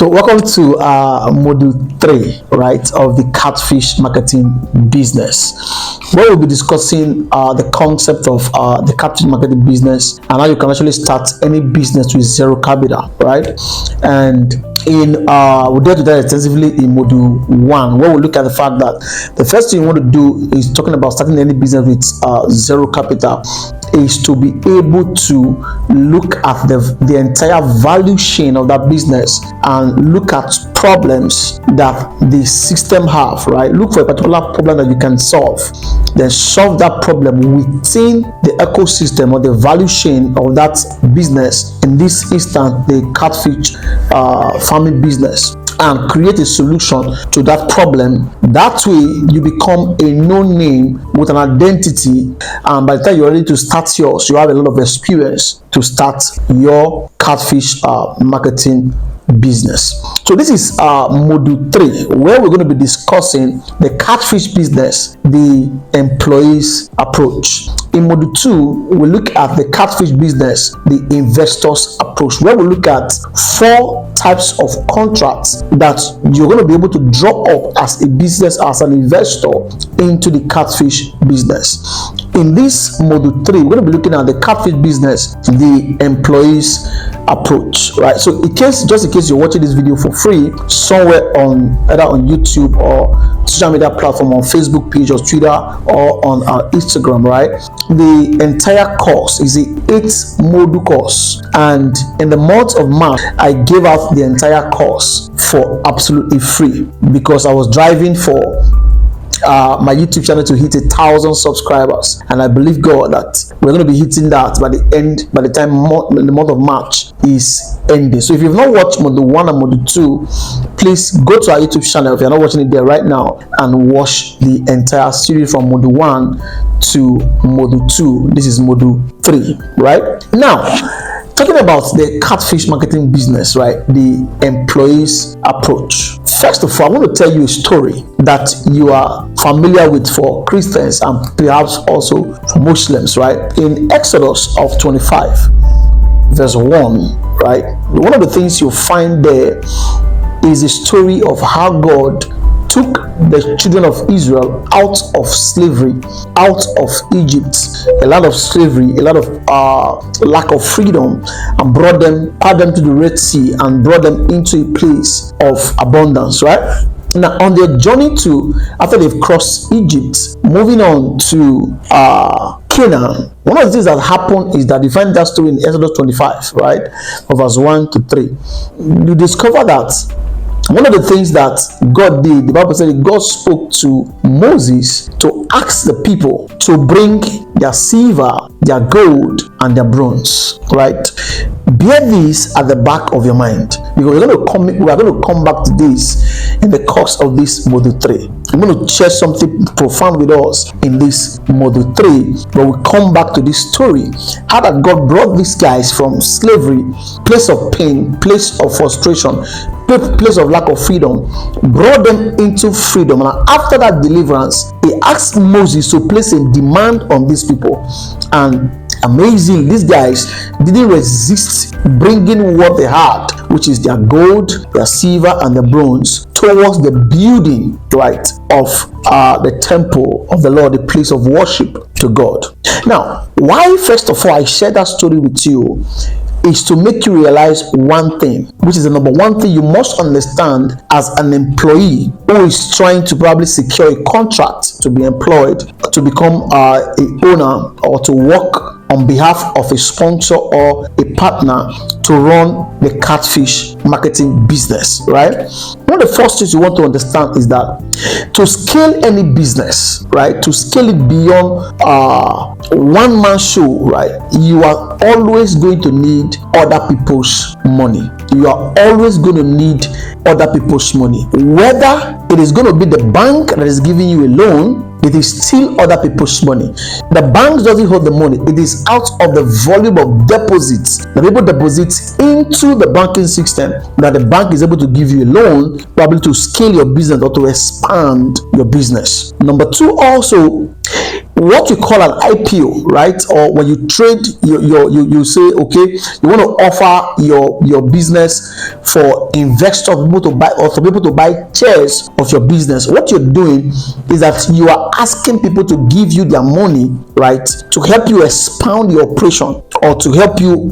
So welcome to module 3, right, of the Catfish marketing business, where we'll be discussing the concept of the Catfish marketing business and how you can actually start any business with zero capital, right? And we dealt with that extensively in module 1, where we look at the fact that the first thing you want to do is talking about starting any business with zero capital is to be able to look at the entire value chain of that business and look at problems that the system have, right? Look for a particular problem that you can solve, then solve that problem within the ecosystem or the value chain of that business, in this instance the catfish farming business, and create a solution to that problem. That way you become a known name with an identity, and by the time you're ready to start yours, you have a lot of experience to start your catfish marketing business. So this is module 3, where we're going to be discussing the catfish business, the employees approach. In module 2, we look at the catfish business, the investors approach, where we look at 4 types of contracts that you're going to be able to draw up as a business, as an investor into the catfish business. In this module 3, we're going to be looking at the catfish business, the employees approach, right? So just in case you're watching this video for free somewhere either on YouTube or social media platform, on Facebook page or Twitter or on our Instagram, right? The entire course is a 8-module course, and in the month of March I gave out the entire course for absolutely free because I was driving for my YouTube channel to hit 1,000 subscribers, and I believe God that we're going to be hitting that by the time the month of March is ending. So if you've not watched module 1 and module 2, please go to our YouTube channel if you're not watching it there right now and watch the entire series from module 1 to module 2. This is module 3, right? Now, talking about the catfish marketing business, right? The employees approach. First of all, I want to tell you a story that you are familiar with for Christians and perhaps also for Muslims, right? In Exodus of 25, verse 1, right? One of the things you find there is a story of how God took the children of Israel out of slavery, out of Egypt, a lot of slavery, a lot of lack of freedom, and brought them to the Red Sea and brought them into a place of abundance, right? Now, on their journey after they've crossed Egypt, moving on to Canaan, one of the things that happened is that you find that story in Exodus 25, right, of verse 1 to 3. You discover that one of the things that God did, the Bible said that God spoke to Moses to ask the people to bring their silver, their gold, and their bronze, right? Bear this at the back of your mind, because we are going to come back to this in the course of this module 3. I'm going to share something profound with us in this module 3, but we'll come back to this story, how that God brought these guys from slavery, place of pain, place of frustration, place of lack of freedom, brought them into freedom. And after that deliverance, he asked Moses to place a demand on these people, and amazing, these guys didn't resist bringing what they had, which is their gold, their silver, and their bronze, towards the building, right, of the temple of the Lord, the place of worship to God. Now, why first of all I share that story with you is to make you realize one thing, which is the number one thing you must understand as an employee who is trying to probably secure a contract to be employed, to become an owner, or to work on behalf of a sponsor or a partner to run the catfish marketing business, right? One of the first things you want to understand is that to scale any business, right, to scale it beyond one-man show, right, you are always going to need other people's money. You are always going to need other people's money. Whether it is going to be the bank that is giving you a loan, it is still other people's money. The bank doesn't hold the money. It is out of the volume of deposits that people deposit into the banking system that the bank is able to give you a loan, probably to scale your business or to expand your business. Number 2, also, what we call an IPO, right? Or when you trade, you say, okay, you want to offer your business for investors, people to buy, or for people to buy shares of your business. What you're doing is that you are asking people to give you their money, right, to help you expand your operation, or to help you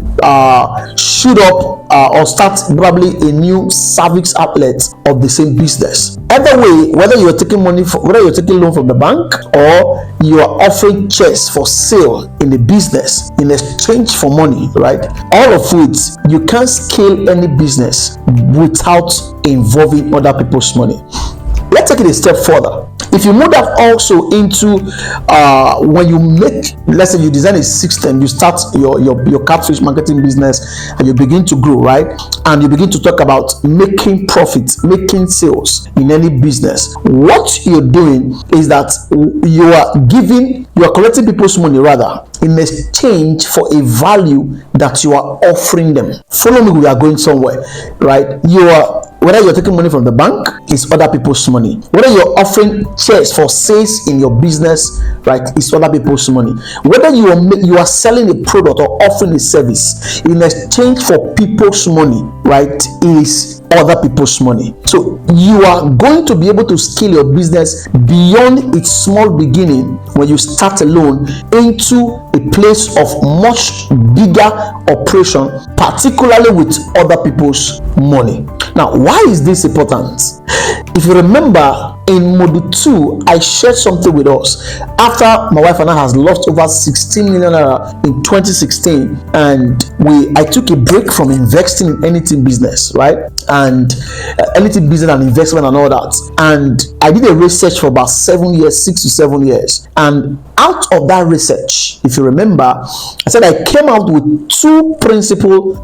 shoot up or start probably a new service outlet of the same business. Either way, whether you're taking whether you're taking loan from the bank, or you are offering shares for sale in the business in exchange for money, right? All of which, you can't scale any business without involving other people's money. Let's take it a step further. If you move that also into when you make, let's say you design a system, you start your catfish marketing business, and you begin to grow, right? And you begin to talk about making profits, making sales in any business. What you're doing is that you are collecting people's money rather, in exchange for a value that you are offering them. Follow me, we are going somewhere, right? Whether you're taking money from the bank, it's other people's money. Whether you're offering shares for sales in your business, right, it's other people's money. Whether you are selling a product or offering a service in exchange for people's money, right, is other people's money. So you are going to be able to scale your business beyond its small beginning when you start alone into a place of much bigger operation, particularly with other people's money. Now, why is this important? If you remember, in module 2, I shared something with us after my wife and I has lost over 16 million naira in 2016, and I took a break from investing in anything business, right? And anything business and investment and all that. And I did a research for about 7 years, 6 to 7 years. And out of that research, if you remember, I said I came out with 2 principal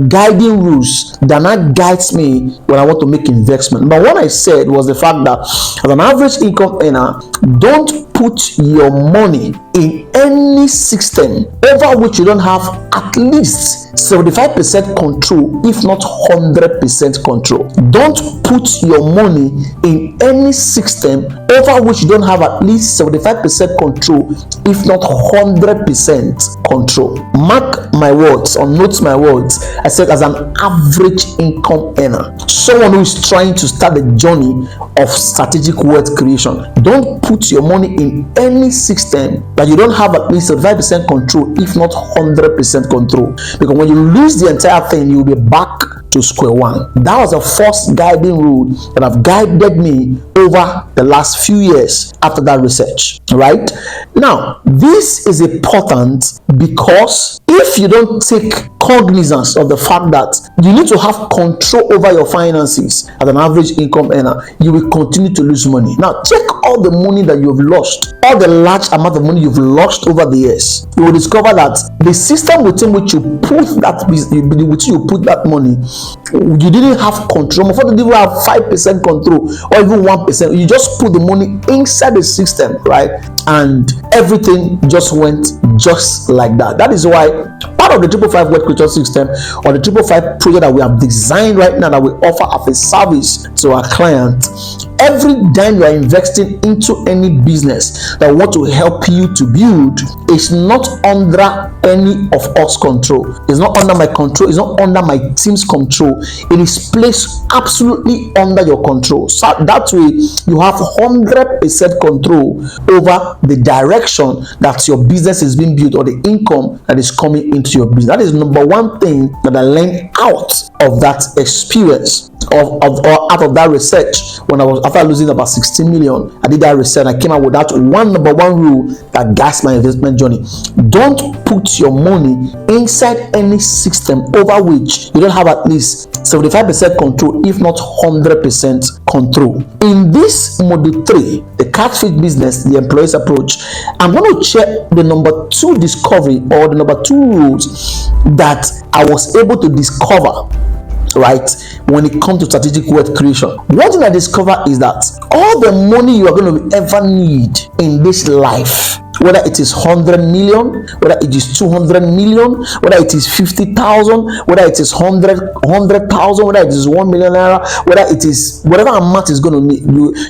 guiding rules that now guides me when I want to make investment. Number 1, I said, was the fact that as an average income earner, don't put your money in any system over which you don't have at least 75% control, if not 100% control. Don't put your money in any system over which you don't have at least 75% control, if not 100% control. Mark my words, or note my words. I said as an average income earner, someone who is trying to start the journey of strategic wealth creation. Don't put your money in any system that you don't have at least 75% control, if not 100% control. Because when you lose the entire thing, you'll be back to square one. That was the first guiding rule that have guided me over the last few years after that research, right? Now, this is important because if you don't take cognizance of the fact that you need to have control over your finances as an average income earner, you will continue to lose money. Now, check all the money that you've lost, all the large amount of money you've lost over the years. You will discover that the system within which you put that money, you didn't have control. Before you didn't have 5% control or even 1%. You just put the money inside the system, right? And everything just went just like that. That is why part of the 555 wealth creation system, or the 555 project that we have designed right now, that we offer as a service to our clients, every dime you are investing into any business that want to help you to build is not under any of us control. It's not under my control. It's not under my team's control. It is placed absolutely under your control. So that way you have 100% control over the direction that your business is being built, or the income that is coming into your business. That is number 1 thing that I learned out of that experience, or out of that research. When I was, after losing about 16 million, I did that research. I came out with that number one rule that guides my investment journey. Don't put your money inside any system over which you don't have at least 75% control, if not 100% control. In this module 3, the Catfish business, the employees approach, I'm going to share the number 2 discovery, or the number 2 rules that I was able to discover, right, when it comes to strategic wealth creation. One thing I discovered is that all the money you are going to ever need in this life whether it is 100 million, whether it is 200 million, whether it is 50,000, whether it is 100,000, whether it is 1 million naira, whether it is whatever amount is going to need,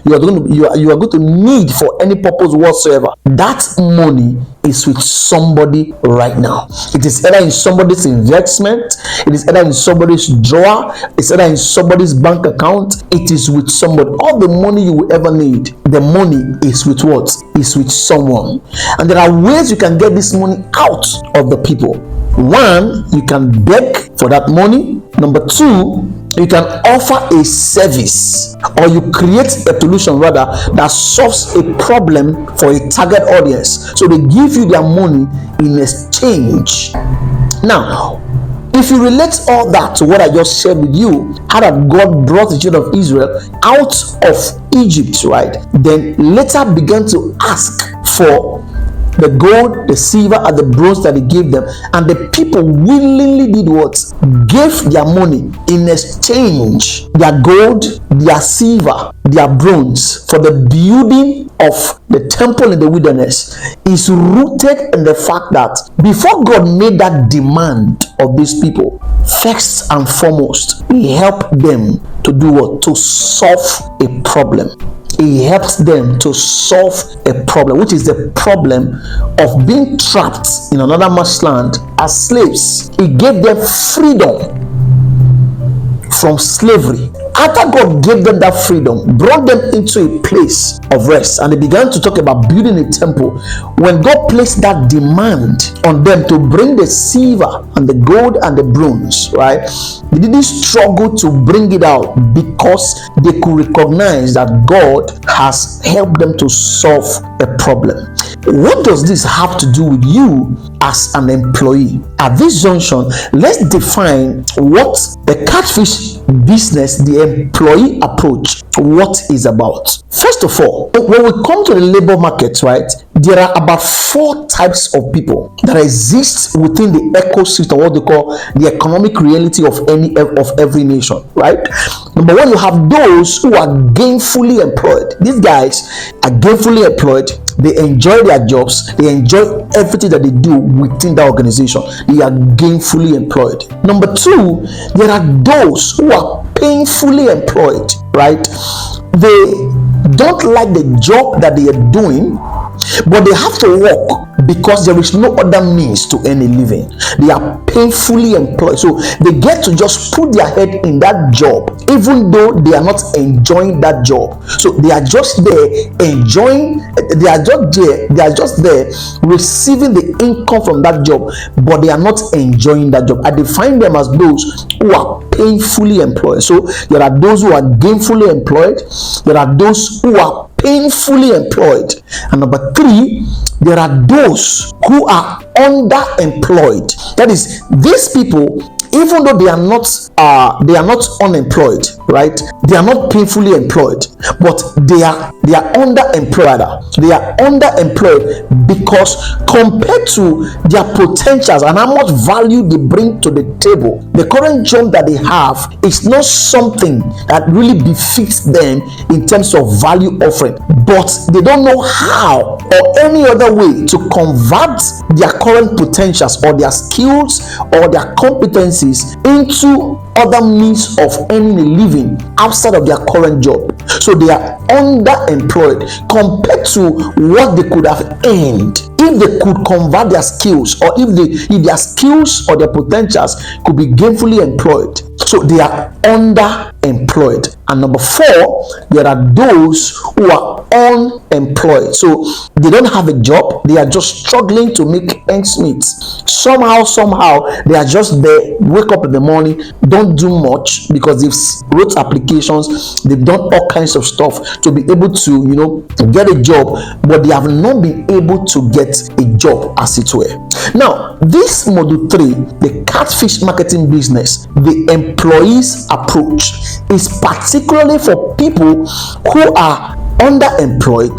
you are going to need for any purpose whatsoever. That money is with somebody right now. It is either in somebody's investment, it is either in somebody's drawer, it's either in somebody's bank account. It is with somebody. All the money you will ever need, the money is with what? Is with someone. And there are ways you can get this money out of the people. One, you can beg for that money. Number two, you can offer a service, or you create a solution rather that solves a problem for a target audience. So they give you their money in exchange. Now, if you relate all that to what I just shared with you, how that God brought the children of Israel out of Egypt, right? Then later began to ask for the gold, the silver, and the bronze that he gave them, and the people willingly did what? Gave their money in exchange, their gold, their silver, their bronze, for the building of the temple in the wilderness. Is rooted in the fact that before God made that demand of these people, first and foremost, he helped them to do what? To solve a problem. He helps them to solve a problem, which is the problem of being trapped in another man's land as slaves. He gave them freedom from slavery. After God gave them that freedom, brought them into a place of rest, and they began to talk about building a temple. When God placed that demand on them to bring the silver and the gold and the bronze, right, they didn't struggle to bring it out because they could recognize that God has helped them to solve a problem. What does this have to do with you as an employee? At this junction, let's define what the Catfish business, the employee approach, what is about. First of all, when we come to the labor market, right, there are about 4 types of people that exist within the ecosystem, what they call the economic reality of every nation, right? Number one, you have those who are gainfully employed. These guys are gainfully employed. They enjoy their jobs. They enjoy everything that they do within that organization. They are gainfully employed. Number two, there are those who are painfully employed, right? They don't like the job that they are doing, but they have to work because there is no other means to earn a living. They are painfully employed, so they get to just put their head in that job even though they are not enjoying that job. So they are just there enjoying, they are just there receiving the income from that job, but they are not enjoying that job. I define them as those who are painfully employed. So there are those who are gainfully employed, there are those who are painfully employed, and number three, there are those who are underemployed. That is, these people, even though they are not unemployed, right? They are not painfully employed, but they are underemployed. They are underemployed because compared to their potentials and how much value they bring to the table, the current job that they have is not something that really befits them in terms of value offering. But they don't know how or any other way to convert their current potentials or their skills or their competencies into other means of earning a living outside of their current job. So they are underemployed compared to what they could have earned if they could convert their skills, or if their skills or their potentials could be gainfully employed. So they are underemployed. And number four, there are those who are unemployed. So they don't have a job, they are just struggling to make ends meet. Somehow they are just there, wake up in the morning, don't do much because they've wrote applications, they've done all kinds of stuff to be able to get a job, but they have not been able to get a job, as it were. Now, this module 3, the Catfish marketing business, the employees approach, is particularly for people who are underemployed,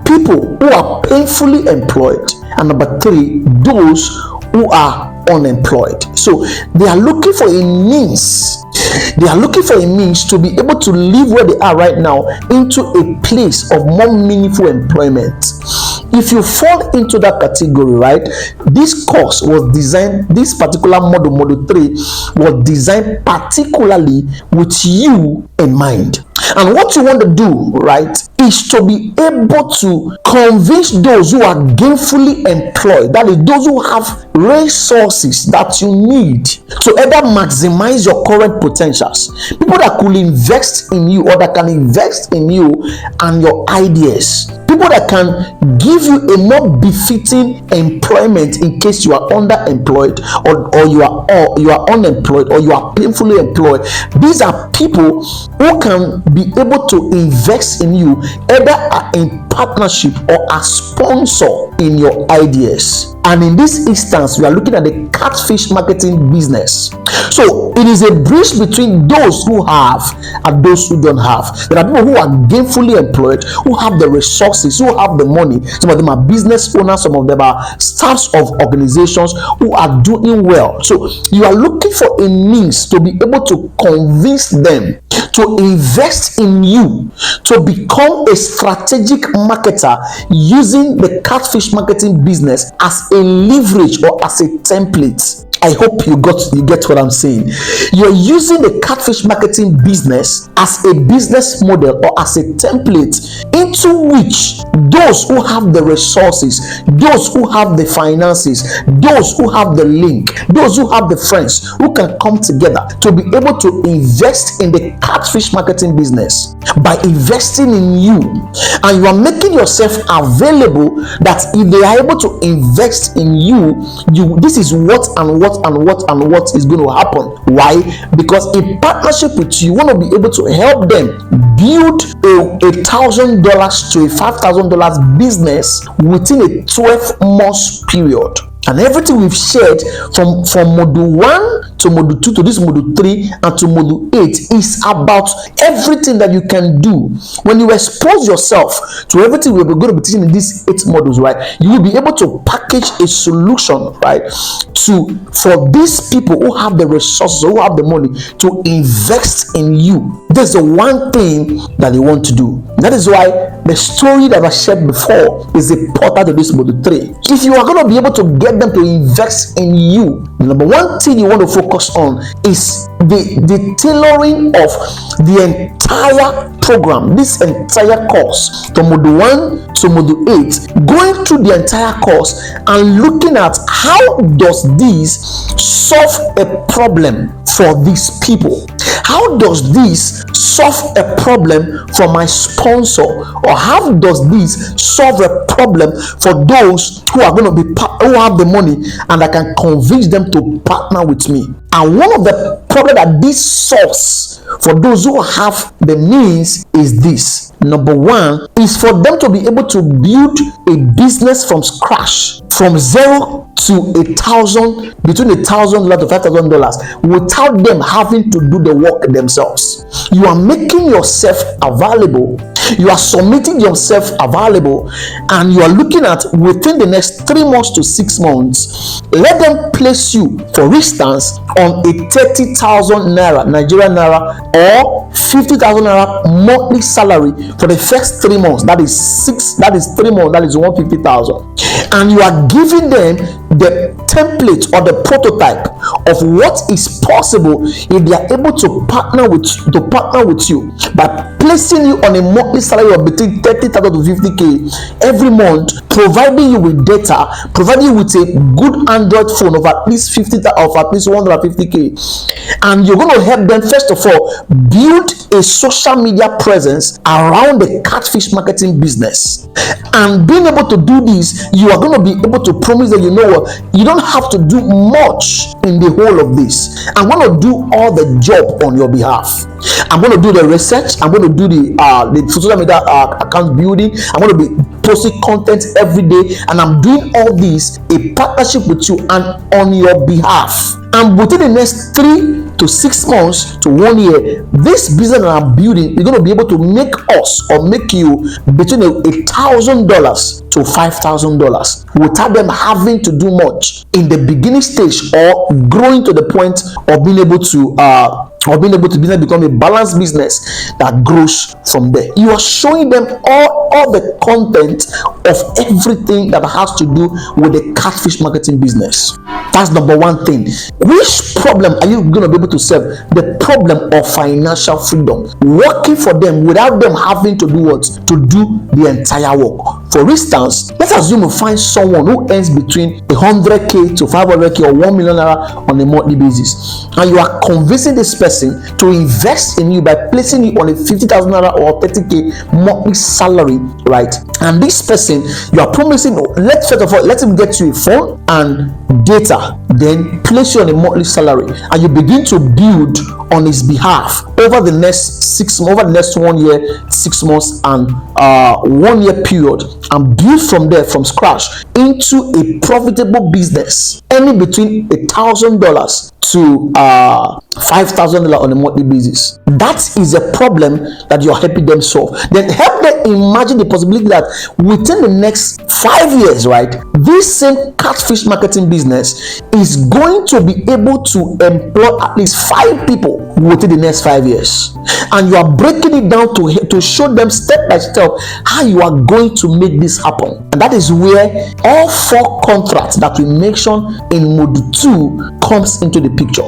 people who are painfully employed, and number 3, those who are unemployed. So they are looking for a means. They are looking for a means to be able to live where they are right now into a place of more meaningful employment. if you fall into that category, right, this course was designed, this particular model 3 was designed particularly with you in mind. And what you want to do, right, is to be able to convince those who are gainfully employed, that is, those who have resources that you need to either maximize your current potentials, people that could invest in you or that can invest in you and your ideas, people that can give you a more befitting employment in case you are underemployed or you are unemployed or you are painfully employed. These are people who can be able to invest in you either in partnership or as sponsor in your ideas. And in this instance, we are looking at the catfish marketing business. So it is a bridge between those who have and those who don't have. There are people who are gainfully employed, who have the resources, who have the money. Some of them are business owners, some of them are staffs of organizations who are doing well. So you are looking for a means to be able to convince them to invest in you, to become a strategic marketer using the catfish marketing business as a leverage or as a template. I hope you get what I'm saying. You're using the catfish marketing business as a business model or as a template into which those who have the resources, those who have the finances, those who have the link, those who have the friends who can come together to be able to invest in the catfish marketing business by investing in you. And you are making yourself available that if they are able to invest in you, this is what is going to happen. Why? Because in partnership with you, want to be able to help them build a $1,000 to a $5,000 business within a 12 months period. And everything we've shared from module 1 to module 2 to this module 3 and to module 8 is about everything that you can do. When you expose yourself to everything we're going to be teaching in these 8 modules, right, you will be able to package a solution, right, for these people who have the resources, who have the money to invest in you. There's the one thing that they want to do. That is why the story that I shared before is important to this module 3. If you are going to be able to get them to invest in you, the number one thing you want to focus on is the tailoring of the entire program, this entire course, from module 1 to module 8, going through the entire course and looking at how does this solve a problem for these people. How does this solve a problem for my sponsor, or how does this solve a problem for those who are going to be who have the money and I can convince them to partner with me? And one of the problems that this solves for those who have the means is this. Number one is for them to be able to build a business from scratch, from zero to $1,000, between $1,000 to $5,000, without them having to do the work themselves. You are making yourself available. You are submitting yourself available, and you are looking at within the next 3 months to 6 months, let them place you, for instance, on a 30,000 naira Nigerian naira or 50,000 naira monthly salary for the first 3 months. That is 3 months, that is 150,000. And you are giving them the template or the prototype of what is possible if they are able to partner with you by placing you on a monthly salary of between 30,000 to 50k every month, providing you with data, providing you with a good Android phone of at least 150k, and you're going to help them first of all build a social media presence around the catfish marketing business. And being able to do this, you are going to be able to promise that, you know what, you don't have to do much in the whole of this. I'm going to do all the job on your behalf. I'm going to do the research. I'm going to do the social media account building. I'm going to be posting content every day, and I'm doing all this in partnership with you and on your behalf. And within the next 3 to 6 months to 1 year, this business that I'm building is going to be able to make us or make you between $1,000 to $5,000 without them having to do much in the beginning stage or growing to the point of being able to or being able to business become a balanced business that grows from there. You are showing them all the content of everything that has to do with the catfish marketing business. That's number one thing. Which problem are you going to be able to solve? The problem of financial freedom. Working for them without them having to do what? To do the entire work. For instance, let's assume you find someone who earns between 100k to 500k or 1 million naira on a monthly basis, and you are convincing this person to invest in you by placing you on a 50,000 naira or 30k monthly salary, right? And this person, you are promising, let's first of all let him get you a phone and data, then place you on a monthly salary, and you begin to build on his behalf over the next 1 year, 6 months, and 1 year period, and build from there from scratch into a profitable business earning between $1,000 to $5,000 on a monthly basis. That is a problem that you're helping them solve. Then help them imagine the possibility that within the next 5 years, right, this same catfish marketing business is going to be able to employ at least 5 people within the next 5 years. And you are breaking it down to show them step by step how you are going to make this happen. And that is where all 4 contracts that we mentioned in module 2 comes into the picture.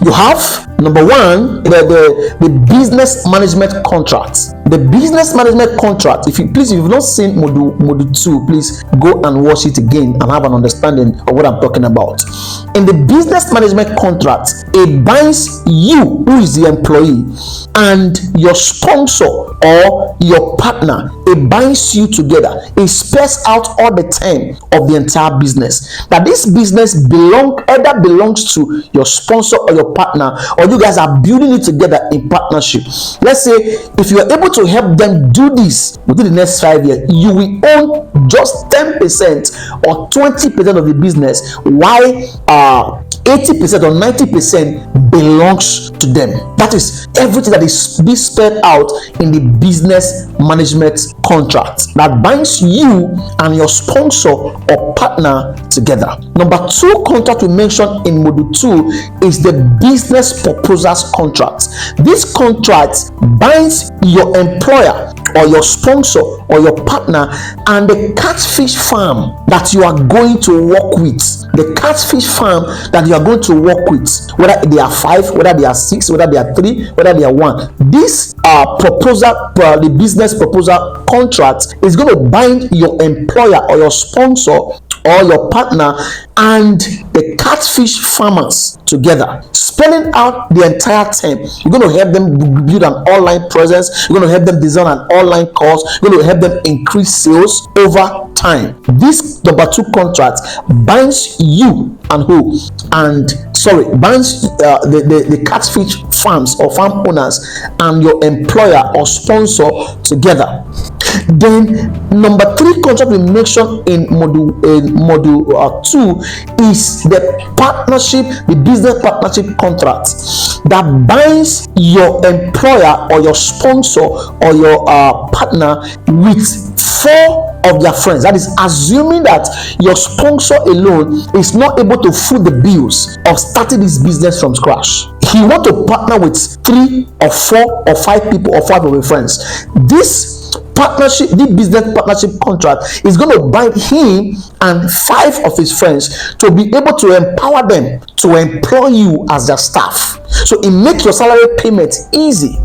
You have number 1, the business management contract. The business management contract, if you've not seen module 2, please go and watch it again and have an understanding of what I'm talking about. In the business management contract, it binds you, who is the employee, and your sponsor or your partner. It binds you together. It spells out all the terms of the entire business. That this business either belongs to your sponsor or your partner, or you guys are building it together in partnership. Let's say if you are able to help them do this within the next 5 years, you will own just 10% or 20% of the business, while 80% or 90% belongs to them. That is everything that is being spelled out in the business management contract that binds you and your sponsor or partner together. Number 2 contract we mentioned in module 2 is the business proposals contract. This contract binds your employer or your sponsor or your partner and the catfish farm that you are going to work with. The catfish farm that you are going to work with, whether they are 5, whether they are 6, whether they are 3, whether they are 1. This the business proposal contract is going to bind your employer or your sponsor or your partner and the catfish farmers together, spelling out the entire term. You're going to help them build an online presence. You're going to help them design an online course. You're going to help them increase sales over time. This number 2 contract binds you and binds the catfish farms or farm owners and your employer or sponsor together. Then number 3 contract we mentioned in module 2 is the partnership, the business partnership contract that binds your employer or your sponsor or your partner with 4 of their friends. That is assuming that your sponsor alone is not able to foot the bills of starting this business from scratch. You want to partner with 3 or 4 or 5 people or 5 of your friends. This partnership, the business partnership contract is going to bind him and 5 of his friends to be able to empower them to employ you as their staff. So it makes your salary payment easy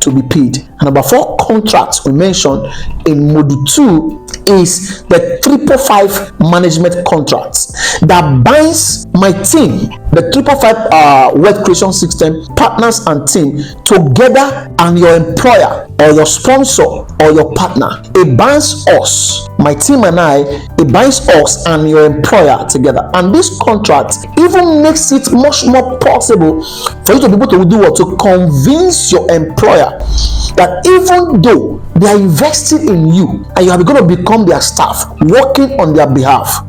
to be paid. And number 4 contract we mentioned in module 2 is the 555 management contracts that binds my team, the 555 wealth creation system partners and team together, and your employer or your sponsor or your partner. It binds us, my team and I, it binds us and your employer together. And this contract even makes it much more possible for you to be able to do what? To convince your employer that even though they are investing in you and you are going to become their staff, working on their behalf,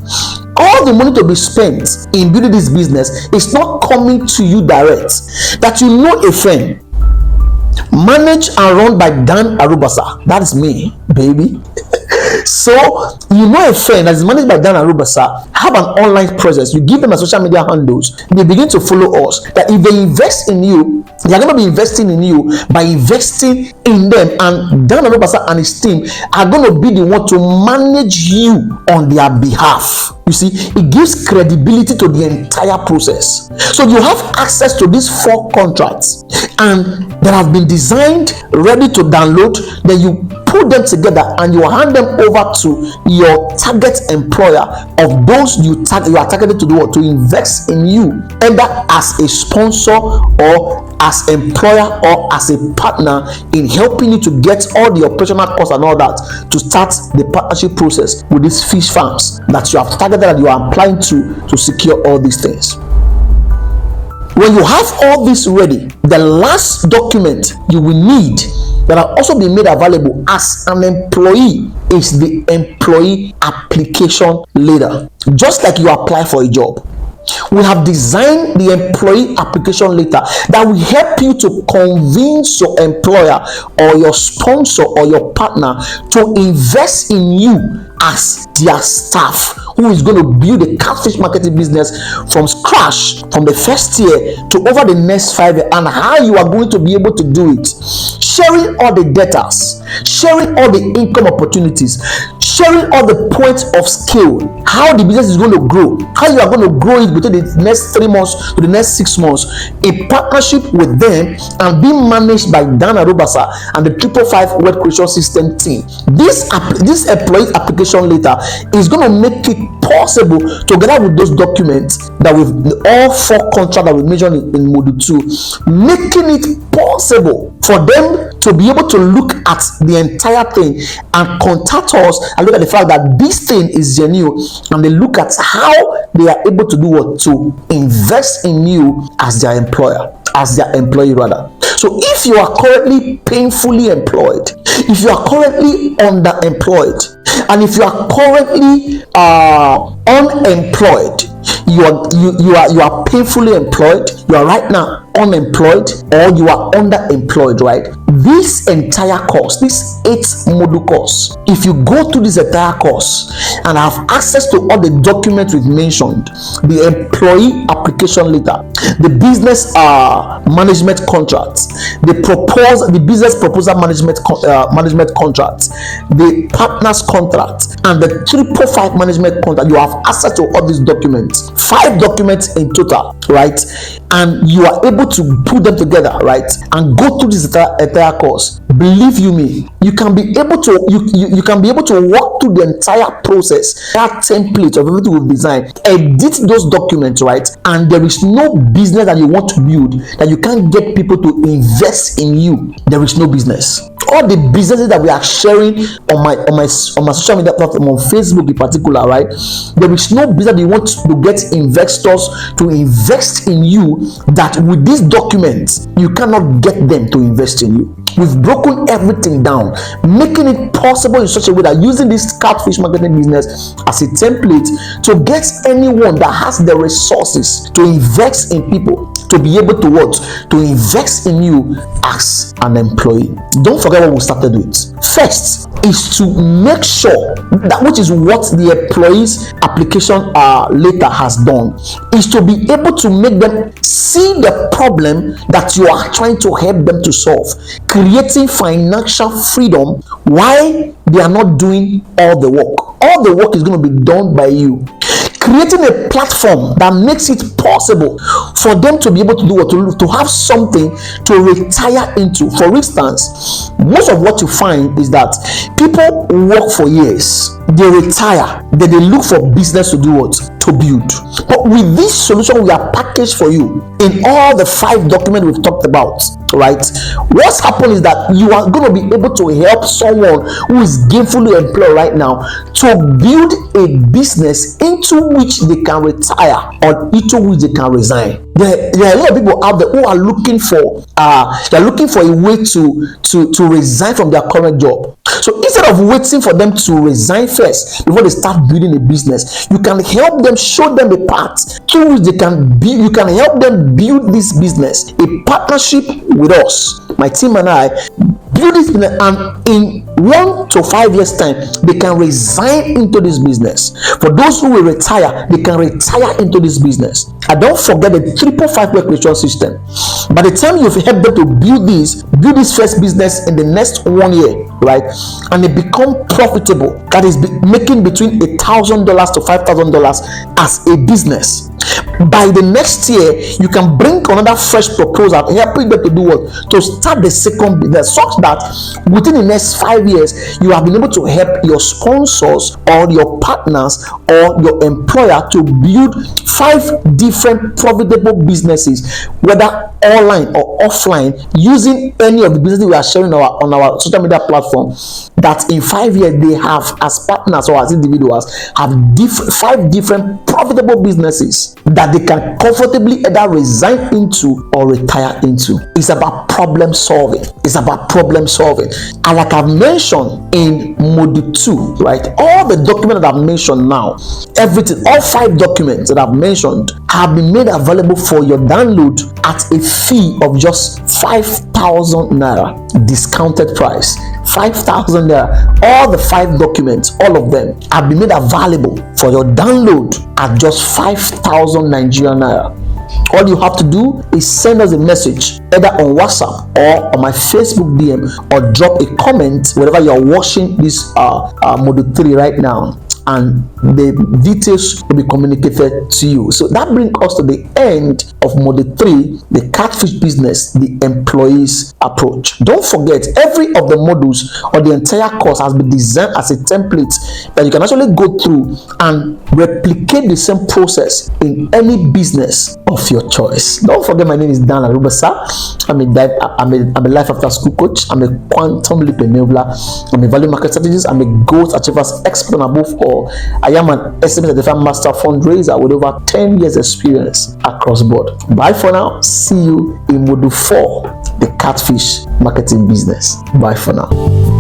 all the money to be spent in building this business is not coming to you direct. That you know a friend managed and run by Arubasa, that is me, baby. So you know a friend that is managed by Dan Arubasa, have an online presence, you give them a social media handles, they begin to follow us, that if they invest in you, they are going to be investing in you by investing in them, and Dan Arubasa and his team are going to be the one to manage you on their behalf. You see, it gives credibility to the entire process. So you have access to these 4 contracts, and that have been designed, ready to download. Then you put them together and you hand them over to your target employer of those you are targeted to do what, to invest in you, either as a sponsor or as employer or as a partner in helping you to get all the operational costs and all that to start the partnership process with these fish farms that you have targeted and you are applying to secure all these things. When you have all this ready, the last document you will need that are also being made available as an employee is the employee application letter. Just like you apply for a job, we have designed the employee application letter that will help you to convince your employer or your sponsor or your partner to invest in you as their staff, who is going to build a catfish marketing business from scratch, from the first year to over the next 5 years, and how you are going to be able to do it. Sharing all the data, sharing all the income opportunities, sharing all the points of scale, how the business is going to grow, how you are going to grow it between the next 3 months to the next 6 months, a partnership with them, and being managed by Dan Arubasa and the 555 Word Creation System team. This employee application letter is going to make it possible, together with those documents that with all 4 contracts that we mentioned in module 2, making it possible for them to be able to look at the entire thing and contact us and look at the fact that this thing is genuine, and they look at how they are able to do what, to invest in you as their employer, as their employee rather. So if you are currently painfully employed, if you are currently underemployed, and if you are currently unemployed, you are painfully employed, you are right now unemployed, or you are underemployed, right? This entire course, this 8-module course, if you go through this entire course and have access to all the documents we've mentioned, the employee application letter, the business management contracts, the business proposal management contracts, the partners contract, and the 555 management contract, you have access to all these documents, 5 documents in total, right? And you are able to put them together, right, and go through this entire course. Believe you me, you can be able to you can be able to walk through the entire process, that template of everything we've designed, edit those documents, right? And there is no business that you want to build that you can't get people to invest in you. There is no business. All the businesses that we are sharing on my social media platform, on Facebook in particular, right? There is no business that you want to get investors to invest in you that with these documents you cannot get them to invest in you. We've broken everything down, making it possible in such a way that using this catfish marketing business as a template to get anyone that has the resources to invest in people to be able to what? To invest in you as an employee. Don't forget what we started with. First is to make sure that, which is what the employee's application letter has done, is to be able to make them see the problem that you are trying to help them to solve, creating financial freedom while they are not doing all the work. All the work is going to be done by you. Creating a platform that makes it possible for them to be able to do what, to have something to retire into. For instance, most of what you find is that people work for years, they retire, then they look for business to do what? To build. But with this solution we are packaged for you in all the 5 documents we've talked about, right? What's happened is that you are going to be able to help someone who is gainfully employed right now to build a business into which they can retire or into which they can resign. There are a lot of people out there who are looking for a way to resign from their current job. So instead of waiting for them to resign first before they start building a business, you can help them, show them a path through which they can build. You can help them build this business, a partnership with us, my team and I, build this business, and in 1 to 5 years time they can resign into this business. For those who will retire, they can retire into this business. And don't forget the 3-5 recreation system. By the time you've helped them to build this first business in the next 1 year, right, and it become profitable, that is making between $1,000 to $5,000 as a business, by the next year you can bring another fresh proposal helping them to do what? To start the second business, such that within the next 5 years you have been able to help your sponsors or your partners or your employer to build 5 different profitable businesses, whether online or offline, using any of the businesses we are sharing on our social media platform, that in 5 years they have, as partners or as individuals, have 5 different profitable businesses that they can comfortably either resign into or retire into. It's about problem solving. It's about problem solving. And like I've mentioned in module 2, right, all the documents that I've mentioned now, everything, all 5 documents that I've mentioned have been made available for your download at a fee of just 5,000 naira, discounted price. 5,000 naira. All the 5 documents, all of them, have been made available for your download at just 5,000 Nigerian naira. All you have to do is send us a message either on WhatsApp or on my Facebook DM, or drop a comment wherever you are watching this module 3 right now, and the details will be communicated to you. So that brings us to the end of module 3, the catfish business, the employees approach. Don't forget, every of the modules or the entire course has been designed as a template that you can actually go through and replicate the same process in any business of your choice. Don't forget, my name is Dan Arubasa. I'm a life after school coach. I'm a quantum leap enabler. I'm a value market strategist. I'm a goals achievers expert, and above all, I am an estimate certified master fundraiser with over 10 years experience across board. Bye for now. See you in module 4, the catfish marketing business. Bye for now.